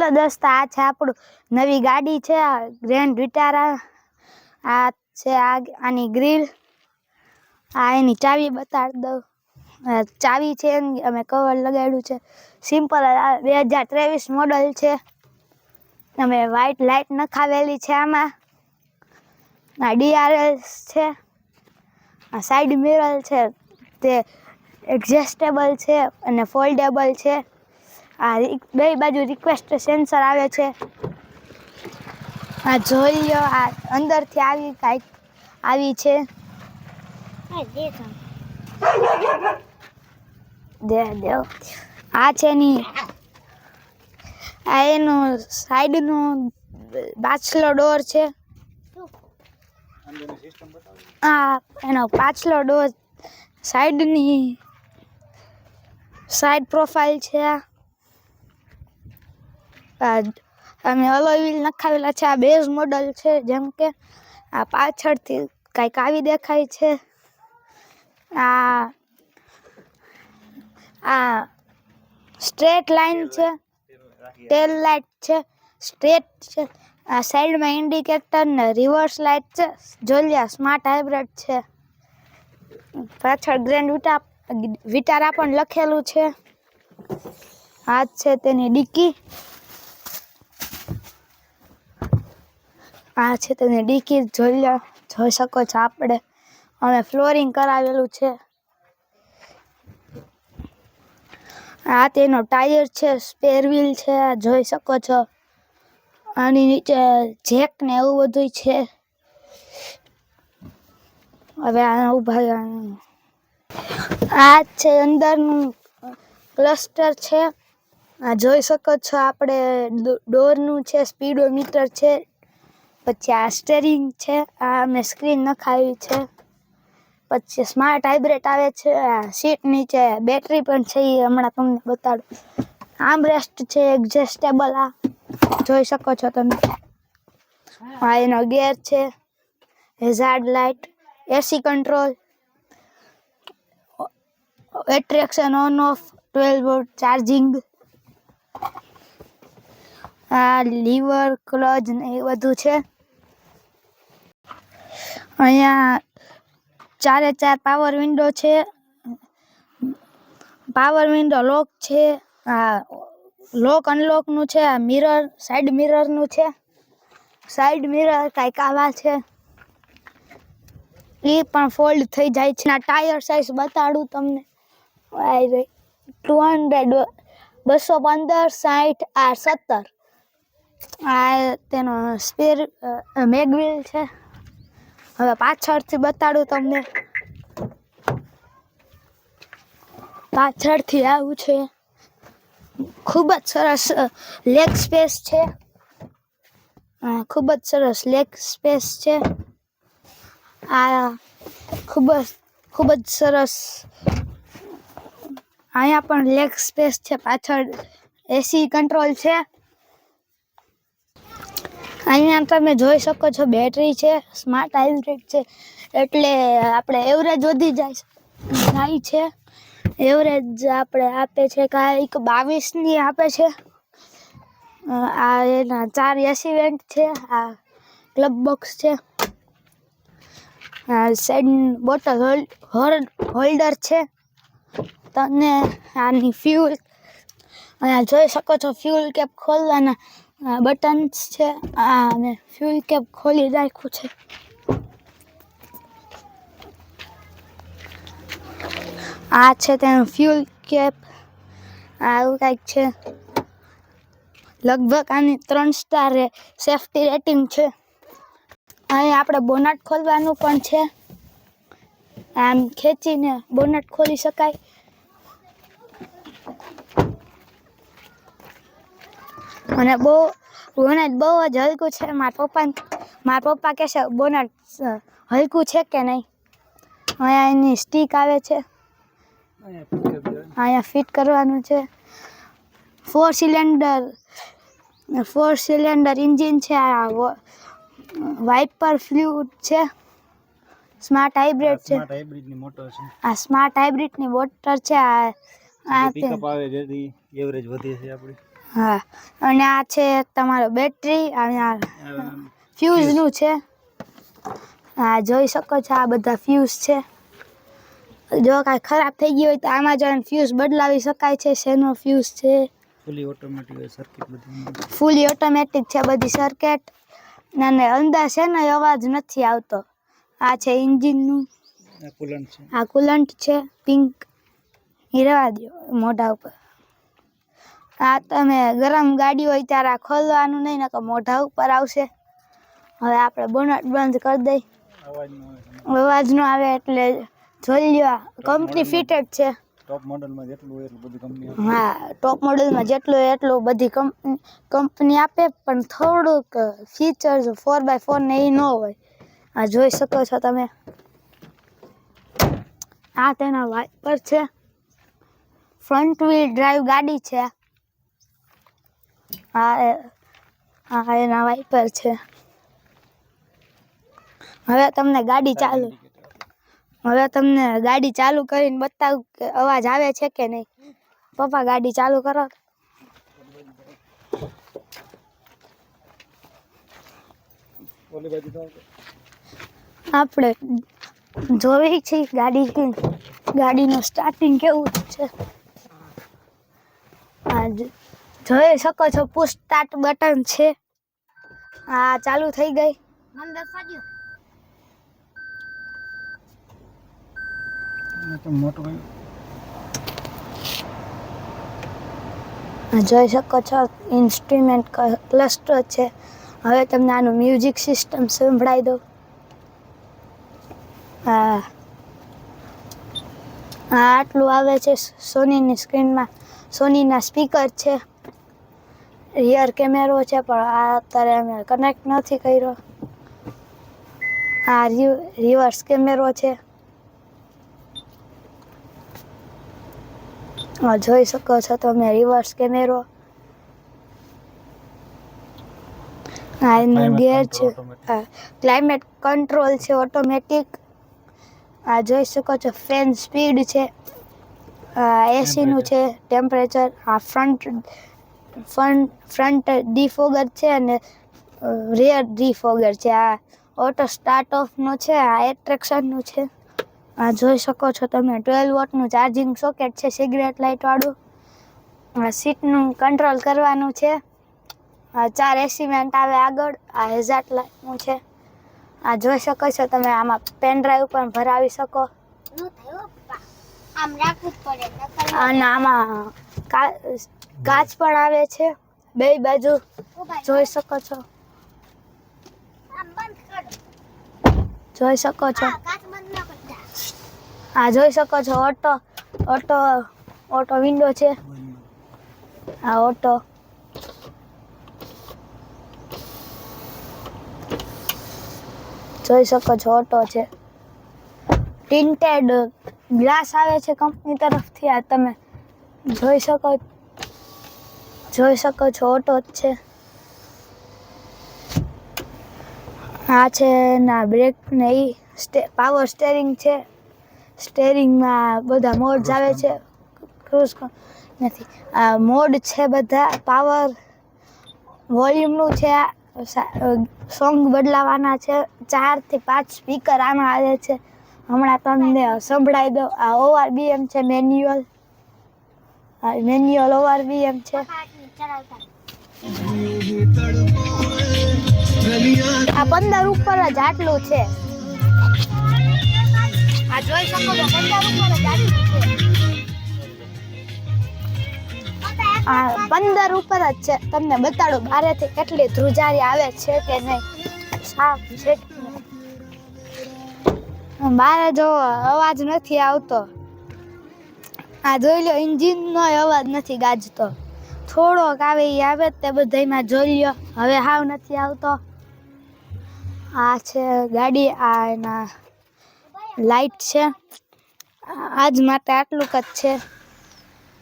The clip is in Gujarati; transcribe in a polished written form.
હાલો દોસ્તો, આ છે આપણું નવી ગાડી છે, ગ્રેન્ડ વિટારા. આ છે આની ગ્રીલ. આ એની ચાવી બતાડી દઉં. ચાવી છે એની અમે કવર લગાડ્યું છે. સિમ્પલ 2023 મોડલ છે. અમે વ્હાઈટ લાઇટ નખાવેલી છે આમાં. આ DRL છે. આ સાઈડ મિરર છે તે એડજસ્ટેબલ છે અને ફોલ્ડેબલ છે. આ બે બાજુ રિક્વેસ્ટ સેન્સર આવે છે. આ જોઈ લો, આ અંદરથી આવી કાંઈક આવી છે. આ છે ની આ એનું સાઈડનો પાછલો ડોર છે. આ એનો પાછલો ડોર સાઈડની સાઈડ પ્રોફાઇલ છે. અમે અલોય વ્હીલ નખાવેલા છે. આ બેઝ મોડલ છે. જેમ કે આ પાછળથી કાંઈક આવી દેખાય છે. આ સ્ટ્રેટ લાઈન છે. ટેલ લાઇટ છે, સ્ટ્રેટ છે. આ સાઈડમાં ઇન્ડિકેટર ને રિવર્સ લાઇટ છે. જોલિયા સ્માર્ટ હાઇબ્રિડ છે. પાછળ ગ્રેન્ડ વિટારા પણ લખેલું છે. આ છે તેની ડિક્કી. આ છે તેની ડિક્કી. જોઈ શકો છો આપણે. અમે ફ્લોરિંગ કરાવેલું છે. આ તેનો ટાયર છે, સ્પેર વ્હીલ છે. જોઈ શકો છો. આની નીચે જેક ને એવું બધું છે. હવે આ ઉભા આ છે અંદરનું ક્લસ્ટર છે. આ જોઈ શકો છો આપણે. ડોરનું છે, સ્પીડોમીટર છે. પછી આ સ્ટેરિંગ છે. આ અમે સ્ક્રીન નખાવી છે. પછી સ્માર્ટ હાઇબ્રિડ આવે છે. આ સીટ નીચે બેટરી પણ છે, એ હમણાં તમને બતાડું. આર્મરેસ્ટ છે, એડજસ્ટેબલ. આ જોઈ શકો છો તમે. આ એનો ગેર છે, hazard light, AC control, attraction on of, 12 volt charging. આ લીવર, ક્લચ ને એ બધું છે. અહીંયા 4 પાવર વિન્ડો છે. પાવર વિન્ડો લોક છે. આ લોક અનલોક નું છે. આ મિરર સાઈડ મિરર નું છે. સાઈડ મિરર કાંઈક આવા છે. એ પણ ફોલ્ડ થઈ જાય છે. આ ટાયર સાઈઝ બતાડું તમને. 200, 215, 60, આ 70. આ તેનો સ્પેર મેગવ્હીલ છે. હવે પાછળથી બતાડું તમને. પાછળથી આવું છે. ખૂબ જ સરસ લેગ સ્પેસ છે. ખૂબ જ સરસ લેગ સ્પેસ છે. આ ખૂબ જ સરસ. અહીંયા પણ લેગ સ્પેસ છે. પાછળ એસી કંટ્રોલ છે. અહીંયા તમે જોઈ શકો છો બેટરી છે. સ્માર્ટ હાઇબ્રિડ છે એટલે આપણે એવરેજ વધી જાય છે. એવરેજ આપણે આપે છે કાંઈક 22ની આપે છે. આ એના 4 એસી વેન્ટ છે. આ ક્લબ બોક્સ છે. આ સાઈડ બોટલ હોલ્ડર છે. તમને આની ફ્યુલ અહીંયા જોઈ શકો છો. ફ્યુલ કેપ ખોલવાના બટન્સ છે. આ મેં ફ્યુલ કેપ ખોલી રાખ્યું છે. આ છે તેનું ફ્યુલ કેપ. આવું કંઈક છે. લગભગ આની 3 સ્ટાર સેફ્ટી રેટિંગ છે. અહીં આપણે બોનટ ખોલવાનું પણ છે. આમ ખેંચીને બોનટ ખોલી શકાય. અને બોનટ બહુ જ હલકું છે. મારા પપ્પા કહેશે બોનટ હલકું છે કે નહીં. અહીંયા એની સ્ટીક આવે છે. અહીંયા ફિટ કરવાનું છે. 4 સિલિન્ડર એન્જિન છે. આ વાઇપર ફ્લુઇડ છે. સ્માર્ટ હાઇબ્રિડ છે. આ સ્માર્ટ હાઇબ્રિડની મોટર છે. આ પિકઅપ આવે જેથી એવરેજ વધે છે આપણી. હા, અને આ છે તમારો બેટરી અને આ ફ્યુઝનું છે. હા, જોઈ શકો છો આ બધા ફ્યુઝ છે. જો કાંઈ ખરાબ થઈ ગયું હોય તો આમાં જઈને ફ્યુઝ બદલાવી શકાય છે. શેનો ફ્યુઝ છે? ફૂલી ઓટોમેટિક સર્કિટ બધી. ફૂલી ઓટોમેટિક છે બધી સર્કિટ. અને અંદર છે ને અવાજ નથી આવતો. આ છે એન્જિનનું. આ કુલન્ટ છે. આ કુલન્ટ છે પિંક. હીરવા દો મોઢા ઉપર. આ તમે ગરમ ગાડી હોય ત્યારે આ ખોલવાનું નહીં નકર મોઢા ઉપર આવશે. હવે આપણે બોનટ બંધ કરી દઈ. અવાજ ન આવે એટલે જોઈ લ્યો. કંપની ફિટેડ છે. ટોપ મોડલમાં જેટલું હોય એટલું બધી કંપની. હા, ટોપ મોડલમાં જેટલું હોય એટલું બધી કંપની આપે, પણ થોડુંક ફીચર્સ 4x4 ને એ ન હોય. આ જોઈ શકો છો તમે. આ તેના વાઇપર છે. ફ્રન્ટ વ્હીલ ડ્રાઈવ ગાડી છે. આ એના વાઇપર છે. હવે તમને ગાડી ચાલુ કરીને બતાવું કે અવાજ આવે છે કે નહીં. પપ્પા ગાડી ચાલુ કરો. આપણે જોઈ છે ગાડીનું સ્ટાર્ટિંગ કેવું છે. આ જોઈ શકો છો પુશ સ્ટાર્ટ બટન છે. આ ચાલુ થઈ ગઈ. જોઈ શકો છો ઇન્સ્ટ્રુમેન્ટ ક્લસ્ટર છે. હવે તમને આનું મ્યુઝિક સિસ્ટમ સંભળાવી દો. આટલું આવે છે. સોનીની સ્ક્રીનમાં સોનીના સ્પીકર છે. રિયર કેમેરો છે પણ આ અત્યારે અમે કનેક્ટ નથી કર્યો. આ રિવર્સ કેમેરો છે. જોઈ શકો છો તમે રિવર્સ કેમેરો. આ એનું ગિયર છે. ક્લાઇમેટ કંટ્રોલ છે ઓટોમેટિક. આ જોઈ શકો છો ફેન સ્પીડ છે. એસીનું છે ટેમ્પરેચર. આ ફ્રન્ટ ડીફોગર છે અને રિયર ડીફોગર છે. આ ઓટો સ્ટાર્ટ ઓફનું છે. આ એટ્રેક્શનનું છે. આ જોઈ શકો છો તમે 12 વોટનું ચાર્જિંગ સોકેટ છે સિગરેટ લાઇટ વાળું. આ સીટનું કંટ્રોલ કરવાનું છે. આ 4 એસી વેન્ટ આવે આગળ. આ હેઝાર્ડ લાઇટનું છે. આ જોઈ શકો છો તમે. આમાં પેન ડ્રાઈવ પણ ભરાવી શકો. અને આમાં કાચ પણ આવે છે બે બાજુ. જોઈ શકો છો. આ જોઈ શકો છો ઓટો વિન્ડો છે. આ ઓટો જોઈ શકો છો ઓટો છે. ટિન્ટેડ ગ્લાસ આવે છે કંપની તરફથી. આ તમે જોઈ શકો છો ઓટો જ છે. આ છે ના બ્રેક ને પાવર સ્ટેરિંગ છે. સ્ટેરિંગમાં બધા મોડ્સ આવે છે. ક્રૂઝ નથી. આ મોડ છે બધા. પાવર વોલ્યુમનું છે. સોંગ બદલાવાના છે. 4 થી 5 સ્પીકર આમાં આવે છે. હમણાં તમને સંભળાવી દો. આ ORBM છે મેન્યુઅલ. ORBM છે. આ 15 ઉપર જ આટલું છે. આ જોઈ શકો છો 15 ઉપર જ આટલું છે. આ 15 ઉપર જ છે. તમને બતાડો બારેથી કેટલી ધ્રુજારી આવે છે કે નહીં. સાફ છે. બારે જો અવાજ નથી આવતો. આ જોઈ લો એન્જિનનો અવાજ નથી ગાજતો. થોડોક આવે એ આવે તે બધામાં જોઈ લો. હવે હાવ નથી આવતો. આ છે ગાડી. આ એના લાઈટ છે. આજ માટે આટલું જ છે.